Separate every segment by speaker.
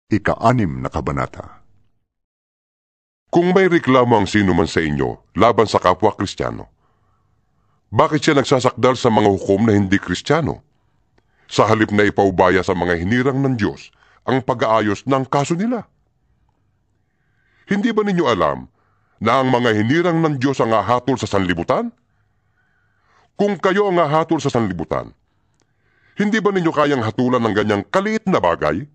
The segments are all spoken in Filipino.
Speaker 1: Ika-6 na kabanata.
Speaker 2: Kung may reklamo ang sino man sa inyo laban sa kapwa Kristiyano, bakit siya nagsasakdal sa mga hukom na hindi Kristiyano? Sa halip na ipaubaya sa mga hinirang ng Diyos ang pag-aayos ng kaso nila. Hindi ba ninyo alam na ang mga hinirang ng Diyos ang hahatol sa sanlibutan? Kung kayo ang hahatol sa sanlibutan, hindi ba ninyo kayang hatulan ng ganyang kaliit na bagay?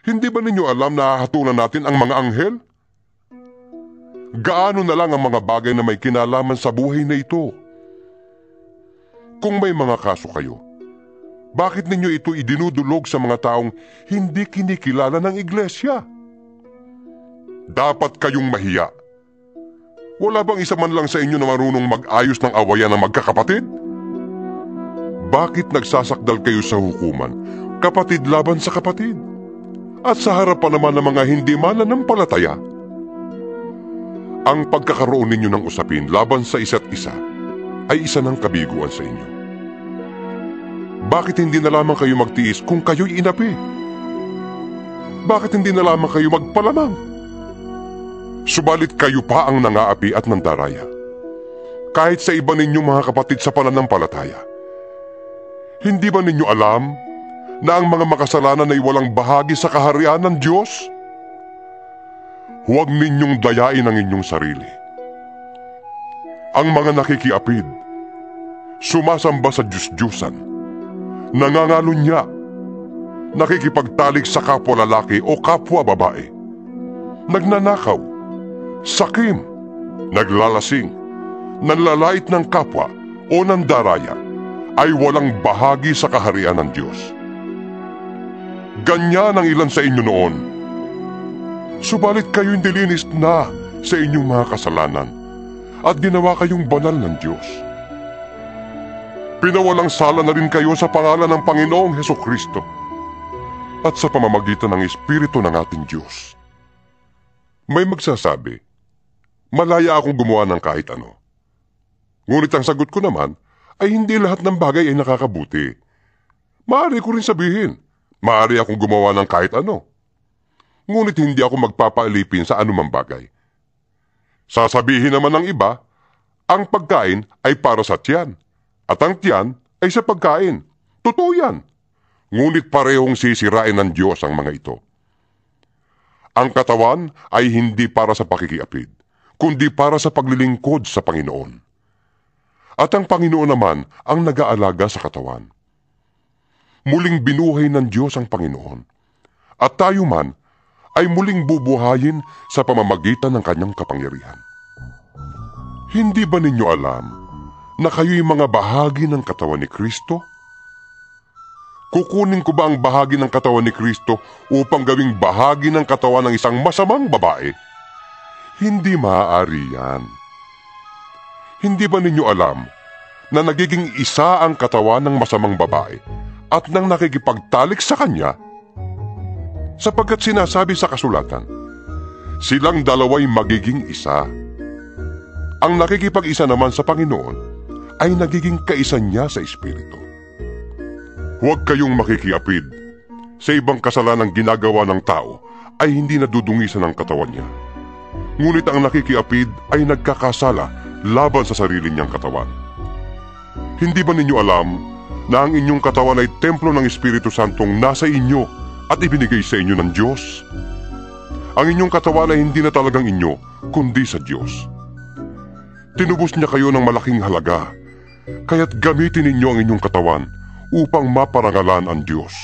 Speaker 2: Hindi ba ninyo alam na hahatulan natin ang mga anghel? Gaano na lang ang mga bagay na may kinalaman sa buhay na ito? Kung may mga kaso kayo, bakit ninyo ito idinudulog sa mga taong hindi kinikilala ng iglesia? Dapat kayong mahiya. Wala bang isa man lang sa inyo na marunong mag-ayos ng awayan ng magkakapatid? Bakit nagsasakdal kayo sa hukuman, kapatid laban sa kapatid? At sa harapan naman ng mga hindi mananampalataya? Ang pagkakaroon ninyo ng usapin laban sa isa't isa ay isa ng kabiguan sa inyo. Bakit hindi na lamang kayo magtiis kung kayo'y inapi? Bakit hindi na lamang kayo magpalamang? Subalit kayo pa ang nangaapi at nandaraya, kahit sa iba ninyong mga kapatid sa pananampalataya. Hindi ba ninyo alam na ang mga makasalanan ay walang bahagi sa kaharian ng Diyos? Huwag ninyong dayain ang inyong sarili. Ang mga nakikiapid, sumasamba sa Diyos-Diyusan, nangangalunya, nakikipagtalik sa kapwa lalaki o kapwa babae, nagnanakaw, sakim, naglalasing, nanlalait ng kapwa o nandaraya, ay walang bahagi sa kaharian ng Diyos. Ganyan ang ilan sa inyo noon. Subalit kayo'y nilinis na sa inyong mga kasalanan at ginawa kayong banal ng Diyos. Pinawalang sala na rin kayo sa pangalan ng Panginoong Hesukristo at sa pamamagitan ng Espiritu ng ating Diyos. May magsasabi, malaya akong gumawa ng kahit ano. Ngunit ang sagot ko naman ay hindi lahat ng bagay ay nakakabuti. Maaari ko rin sabihin, maaari akong gumawa ng kahit ano. Ngunit hindi ako magpapaalipin sa anumang bagay. Sasabihin naman ng iba, ang pagkain ay para sa tiyan, at ang tiyan ay sa pagkain. Totoo yan. Ngunit parehong sisirain ng Diyos ang mga ito. Ang katawan ay hindi para sa pakikiapid, kundi para sa paglilingkod sa Panginoon. At ang Panginoon naman ang nag-aalaga sa katawan. Muling binuhay ng Diyos ang Panginoon, at tayo man ay muling bubuhayin sa pamamagitan ng kanyang kapangyarihan. Hindi ba ninyo alam na kayo'y mga bahagi ng katawan ni Kristo? Kukunin ko ba ang bahagi ng katawan ni Kristo upang gawing bahagi ng katawan ng isang masamang babae? Hindi maaari yan. Hindi ba ninyo alam na nagiging isa ang katawan ng masamang babae at nang nakikipagtalik sa kanya? Sapagkat sinasabi sa kasulatan, silang dalawa'y magiging isa. Ang nakikipag-isa naman sa Panginoon ay nagiging kaisa niya sa Espiritu. Huwag kayong makikiapid sa ibang kasalanang ginagawa ng tao ay hindi nadudungisan ng katawan niya. Ngunit ang nakikiapid ay nagkakasala laban sa sarili niyang katawan. Hindi ba ninyo alam na ang inyong katawan ay templo ng Espiritu Santong nasa inyo at ibinigay sa inyo ng Diyos? Ang inyong katawan ay hindi na talagang inyo, kundi sa Diyos. Tinubos niya kayo ng malaking halaga, kaya't gamitin ninyo ang inyong katawan upang maparangalan ang Diyos.